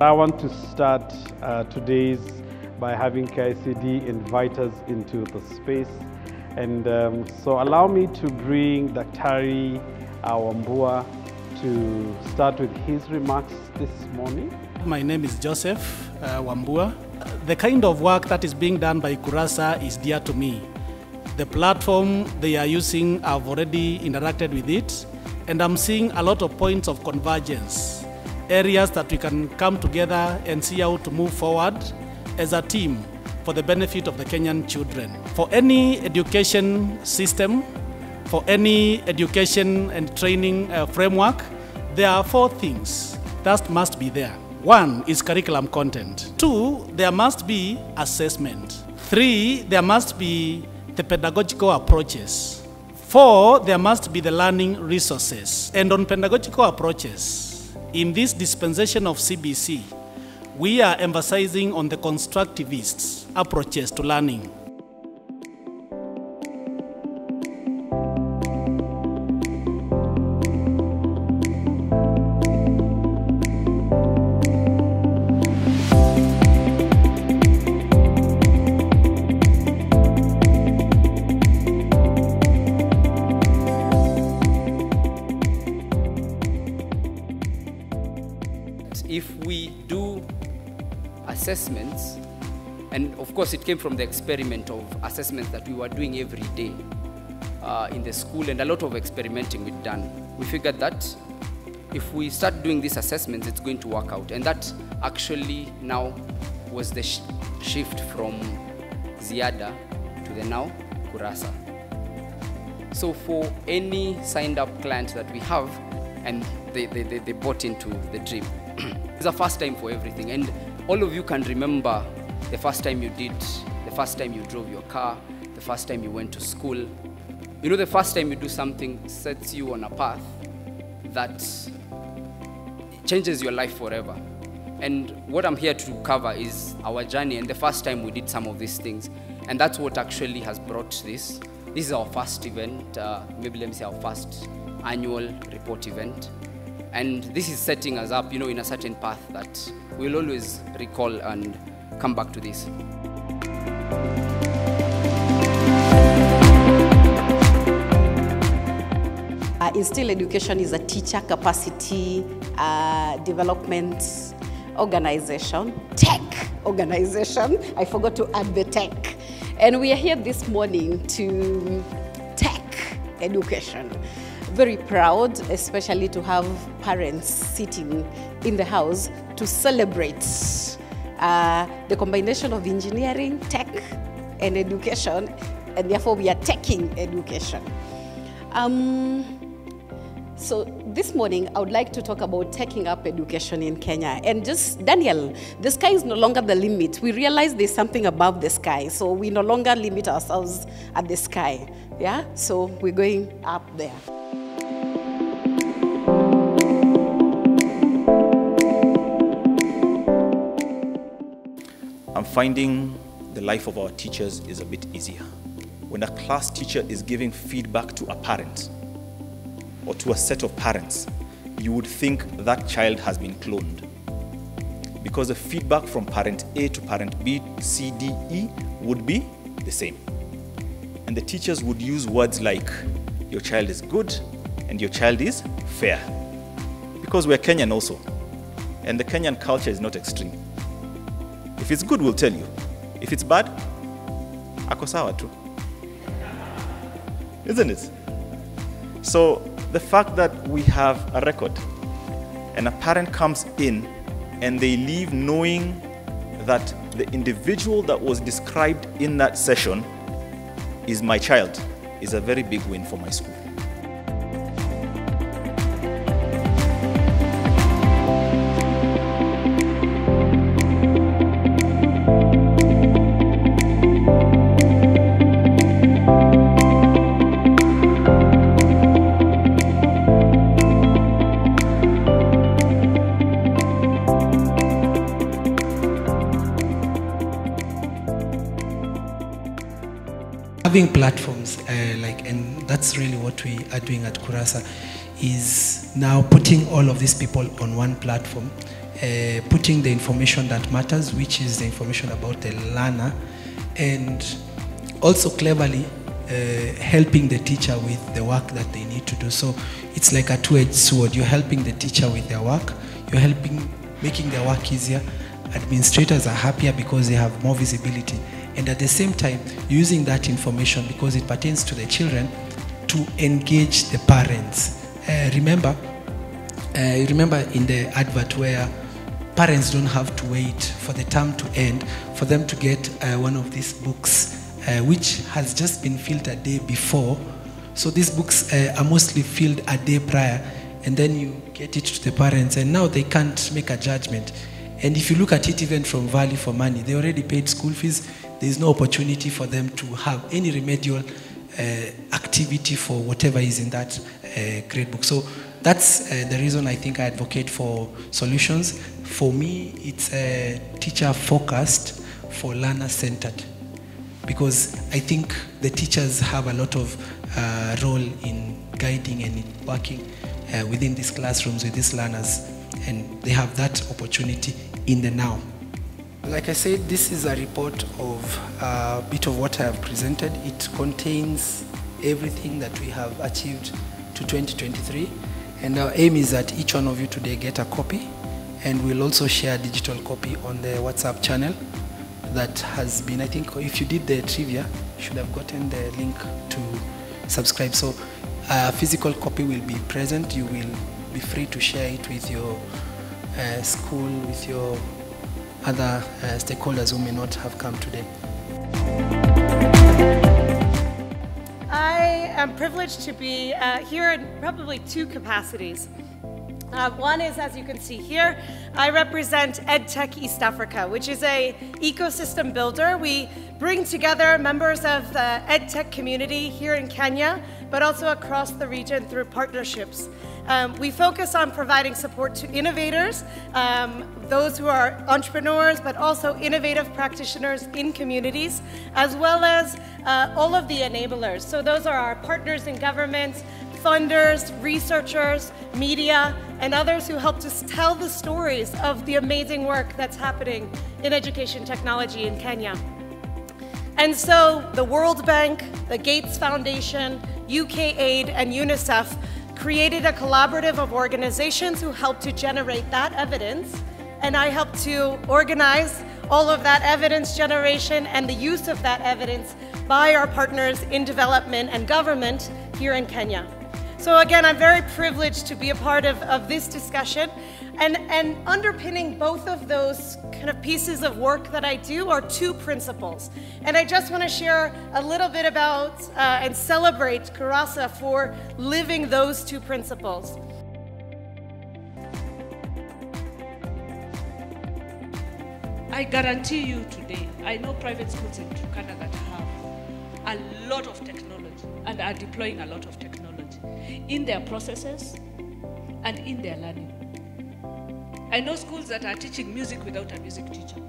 I want to start today's by having KICD invite us into the space. And so allow me to bring Daktari Wambua to start with his remarks this morning. My name is Joseph Wambua. The kind of work that is being done by KURASA is dear to me. The platform they are using, I've already interacted with it, and I'm seeing a lot of points of convergence, areas that we can come together and see how to move forward as a team for the benefit of the Kenyan children. For any education system, for any education and training framework, there are 4 things that must be there. 1 is curriculum content. 2, there must be assessment. 3, there must be the pedagogical approaches. 4, there must be the learning resources. And on pedagogical approaches, in this dispensation of CBC, we are emphasizing on the constructivist approaches to learning. If we do assessments, and of course it came from the experiment of assessments that we were doing every day in the school, and a lot of experimenting we've done. We figured that if we start doing these assessments, it's going to work out. And that actually now was the shift from Ziada to the now KURASA. So for any signed up client that we have, and they bought into the dream, it's a first time for everything. And all of you can remember the first time you did, the first time you drove your car, the first time you went to school. You know, the first time you do something sets you on a path that changes your life forever. And what I'm here to cover is our journey and the first time we did some of these things. And that's what actually has brought this. This is our first event, maybe let me say our first annual report event. And this is setting us up, you know, in a certain path that we'll always recall and come back to this. Instill Education is a teacher capacity development organization, tech organization. I forgot to add the tech. And we are here this morning to tech education. Very proud, especially to have parents sitting in the house to celebrate the combination of engineering, tech, and education, and therefore we are teching education. So this morning, I would like to talk about taking up education in Kenya. And just, Daniel, the sky is no longer the limit. We realize there's something above the sky, so we no longer limit ourselves at the sky. Yeah, so we're going up there. I'm finding the life of our teachers is a bit easier. When a class teacher is giving feedback to a parent or to a set of parents, you would think that child has been cloned. Because the feedback from parent A to parent B, C, D, E would be the same. And the teachers would use words like, your child is good and your child is fair. Because we're Kenyan also. And the Kenyan culture is not extreme. If it's good, we'll tell you. If it's bad, ako sawa tu. Isn't it? So the fact that we have a record and a parent comes in and they leave knowing that the individual that was described in that session is my child is a very big win for my school. Having platforms, and that's really what we are doing at KURASA, is now putting all of these people on one platform putting the information that matters, which is the information about the learner, and also cleverly helping the teacher with the work that they need to do. So it's like a two-edged sword. You're helping the teacher with their work, you're making their work easier. Administrators are happier because they have more visibility. And at the same time, using that information, because it pertains to the children, to engage the parents. Remember in the advert where parents don't have to wait for the term to end for them to get one of these books, which has just been filled a day before. So these books are mostly filled a day prior, and then you get it to the parents, and now they can't make a judgment. And if you look at it even from value for money, they already paid school fees. There's no opportunity for them to have any remedial activity for whatever is in that grade book. So that's the reason I think I advocate for solutions. For me, it's teacher-focused for learner-centered, because I think the teachers have a lot of role in guiding and in working within these classrooms with these learners, and they have that opportunity in the now. Like I said, this is a report of a bit of what I have presented. It contains everything that we have achieved to 2023, and our aim is that each one of you today get a copy, and we'll also share a digital copy on the WhatsApp channel that has been, I think if you did the trivia, you should have gotten the link to subscribe. So a physical copy will be present. You will be free to share it with your school, with your other stakeholders who may not have come today. I am privileged to be here in probably two capacities. One is, as you can see here, I represent EdTech East Africa, which is an ecosystem builder. We bring together members of the EdTech community here in Kenya, but also across the region through partnerships. We focus on providing support to innovators, those who are entrepreneurs, but also innovative practitioners in communities, as well as all of the enablers. So those are our partners in government, funders, researchers, media, and others who help to tell the stories of the amazing work that's happening in education technology in Kenya. And so the World Bank, the Gates Foundation, UK Aid, and UNICEF created a collaborative of organizations who helped to generate that evidence, and I helped to organize all of that evidence generation and the use of that evidence by our partners in development and government here in Kenya. So again, I'm very privileged to be a part of this discussion, and underpinning both of those kind of pieces of work that I do are two principles. And I just want to share a little bit about and celebrate KURASA for living those two principles. I guarantee you today, I know private schools in Turkana that have a lot of technology and are deploying a lot of technology in their processes and in their learning. I know schools that are teaching music without a music teacher.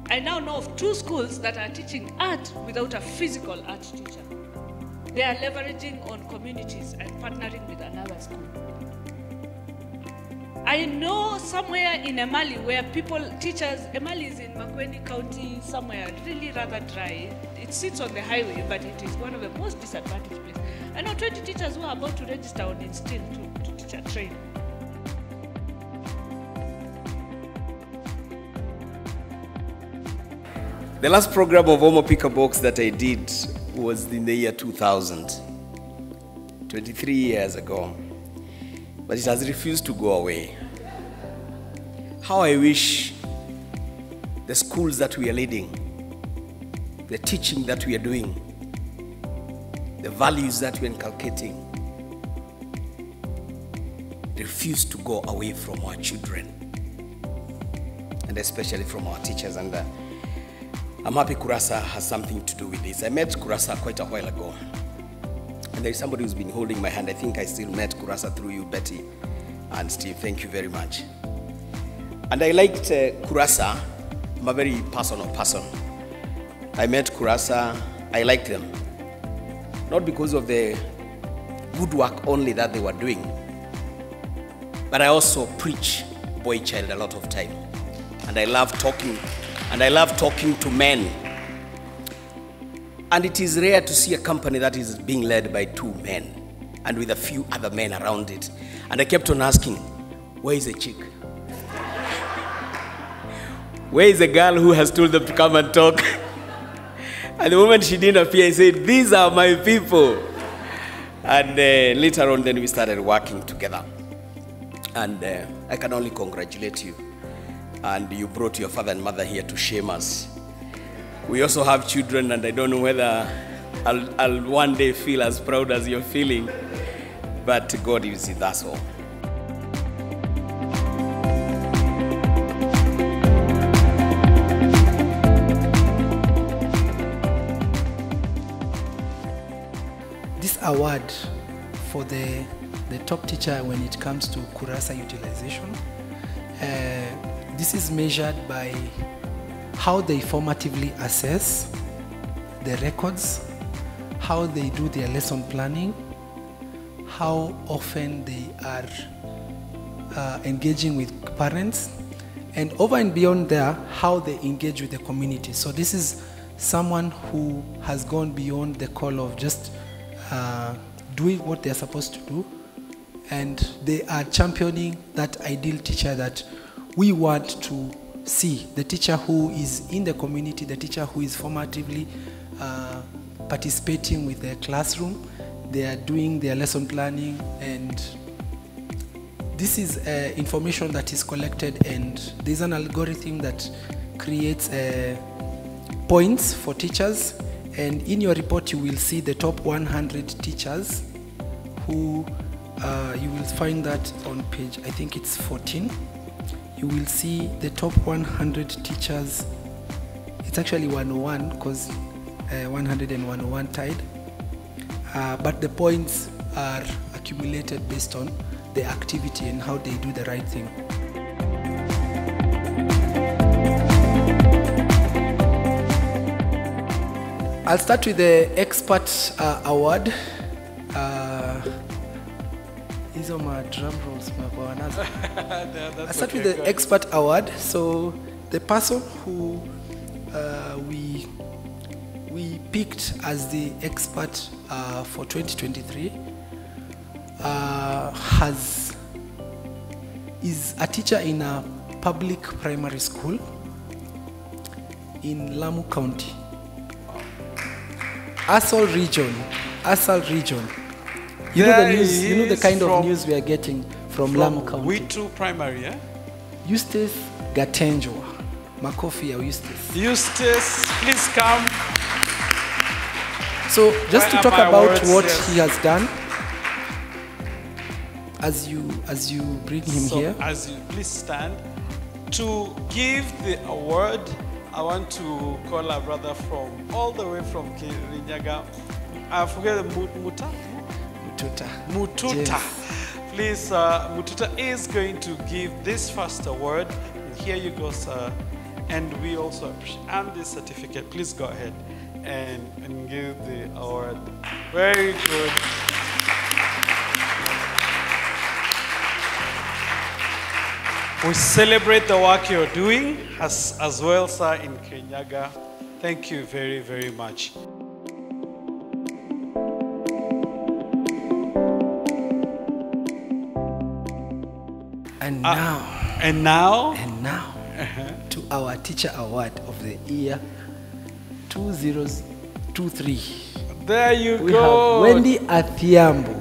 I now know of 2 schools that are teaching art without a physical art teacher. They are leveraging on communities and partnering with another school. I know somewhere in Emali where teachers, Emali is in Makueni County, somewhere really rather dry. It sits on the highway, but it is one of the most disadvantaged places. I know 20 teachers who are about to register on Instill to teacher train. The last program of Homo Picker Box that I did was in the year 2000, 23 years ago. But it has refused to go away. How I wish the schools that we are leading, the teaching that we are doing, the values that we are inculcating, refuse to go away from our children, and especially from our teachers. And I'm happy KURASA has something to do with this. I met KURASA quite a while ago. And there's somebody who's been holding my hand. I think I still met KURASA through you, Betty and Steve. Thank you very much. And I liked KURASA. I'm a very personal person. I met KURASA. I liked them. Not because of the good work only that they were doing, but I also preach boy child a lot of time. And I love talking, to men. And it is rare to see a company that is being led by 2 men and with a few other men around it. And I kept on asking, where is the chick? Where is the girl who has told them to come and talk? And the moment she didn't appear, I said, these are my people. And later on, then we started working together. And I can only congratulate you. And you brought your father and mother here to shame us. We also have children, and I don't know whether I'll one day feel as proud as you're feeling. But God is with us all. This award for the top teacher when it comes to KURASA utilization, this is measured by how they formatively assess the records, how they do their lesson planning, how often they are engaging with parents, and over and beyond there, how they engage with the community. So this is someone who has gone beyond the call of just doing what they're supposed to do, and they are championing that ideal teacher that we want to see, the teacher who is in the community, the teacher who is formatively participating with their classroom. They are doing their lesson planning, and this is information that is collected, and there's an algorithm that creates points for teachers. And in your report, you will see the top 100 teachers who you will find that on page, I think it's 14. You will see the top 100 teachers. It's actually 101 because 100 and 101 tied. But the points are accumulated based on the activity and how they do the right thing. I'll start with the Expert Award. These are my drum rolls. I'll start with the Expert Award. So the person who we picked as the expert for 2023 is a teacher in a public primary school in Lamu County. Asal region. You know the news. You know the kind of news we are getting from Lamu County. Witu primary, yeah. Eustace Gatenjwa. Makofi ya Eustace. Eustace, please come. So just to talk about what he has done, as you bring him here. As you please stand to give the award. I want to call our brother from all the way from Kirinyaga. I forget the Mututa. Yes. Please, Mututa is going to give this first award. Here you go, sir. And we also appreciate and this certificate. Please go ahead and give the award. Very good. We celebrate the work you're doing as well, sir, in Kirinyaga. Thank you very, very much. And now, to our teacher award of the year 2023. There you we go. We have Wendy Adhiambo.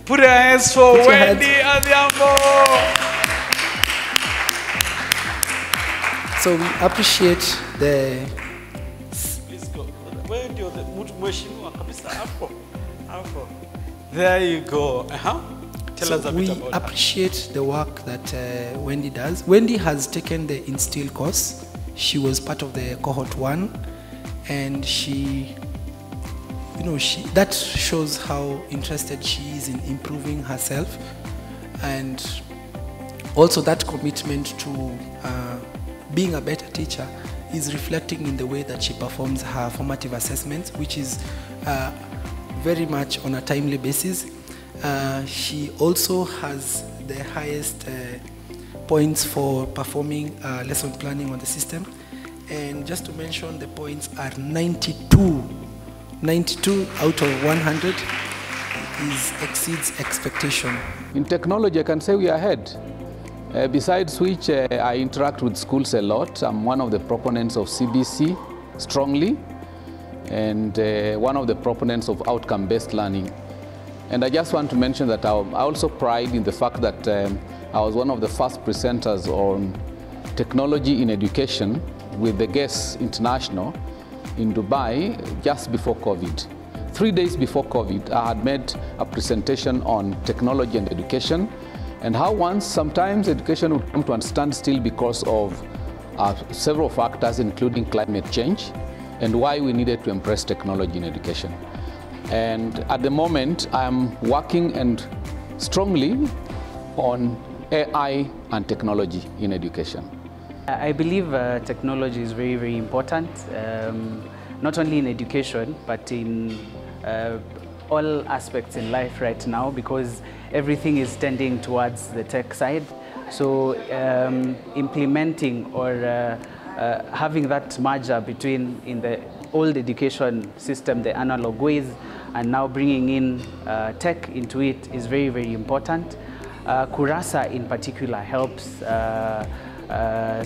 Put your hands for Wendy Adhiambo. So we appreciate the. Please go. There you go. Tell us a bit about we appreciate the work that Wendy does. Wendy has taken the Instill course. She was part of the cohort 1, and she, that shows how interested she is in improving herself, and also that commitment to being a better teacher is reflecting in the way that she performs her formative assessments, which is very much on a timely basis. She also has the highest points for performing lesson planning on the system. And just to mention, the points are 92. 92 out of 100 exceeds expectation. In technology, I can say we are ahead. Besides which, I interact with schools a lot. I'm one of the proponents of CBC strongly, and one of the proponents of outcome-based learning. And I just want to mention that I also pride in the fact that I was one of the first presenters on technology in education with the GES International in Dubai just before COVID. 3 days before COVID, I had made a presentation on technology and education, and how sometimes education would come to a standstill because of several factors, including climate change, and why we needed to embrace technology in education. And at the moment, I'm working and strongly on AI and technology in education. I believe technology is very, very important, not only in education, but in all aspects in life right now, because everything is tending towards the tech side. So implementing or having that merger between in the old education system, the analog ways, and now bringing in tech into it is very, very important. KURASA in particular helps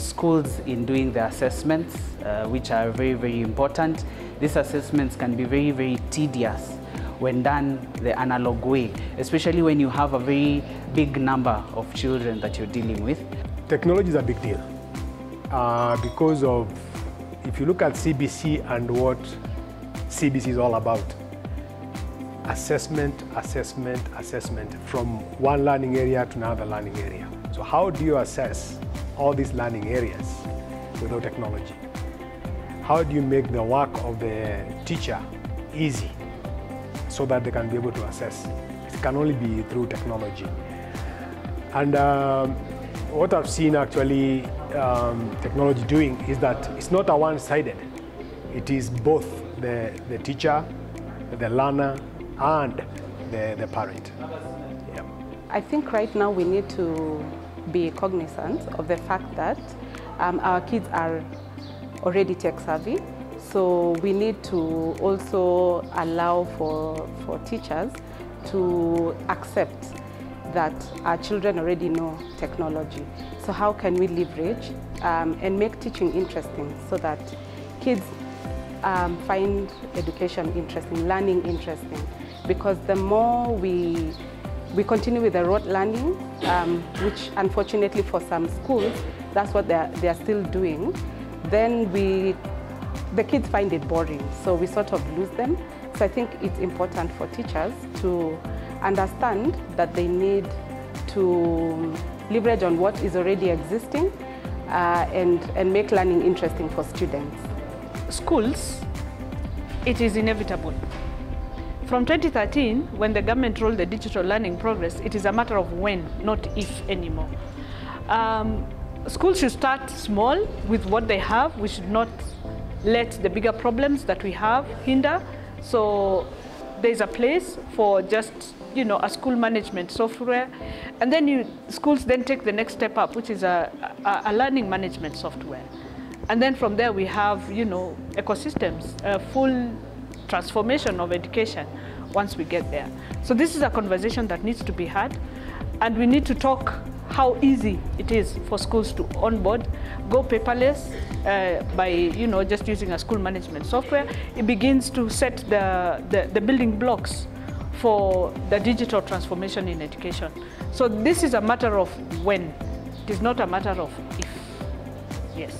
schools in doing the assessments, which are very, very important. These assessments can be very, very tedious when done the analog way, especially when you have a very big number of children that you're dealing with. Technology is a big deal because of, if you look at CBC and what CBC is all about, assessment, assessment, assessment from one learning area to another learning area. So how do you assess all these learning areas without technology? How do you make the work of the teacher easy so that they can be able to assess? It can only be through technology. And what I've seen actually technology doing is that it's not a one-sided. It is both the teacher, the learner, and the parent. Yeah. I think right now we need to be cognizant of the fact that our kids are already tech savvy. So we need to also allow for teachers to accept that our children already know technology. So how can we leverage and make teaching interesting so that kids find education interesting, learning interesting? Because the more we continue with the rote learning, which unfortunately for some schools, that's what they're still doing, then the kids find it boring, so we sort of lose them. So I think it's important for teachers to understand that they need to leverage on what is already existing and make learning interesting for students. Schools, it is inevitable. From 2013, when the government rolled the digital learning progress, it is a matter of when, not if anymore. Schools should start small with what they have. We should not let the bigger problems that we have hinder. So there's a place for just, a school management software. And then schools then take the next step up, which is a learning management software. And then from there we have, ecosystems, a full transformation of education once we get there. So this is a conversation that needs to be had, and we need to talk how easy it is for schools to onboard, go paperless by just using a school management software. It begins to set the building blocks for the digital transformation in education. So this is a matter of when. It is not a matter of if. Yes.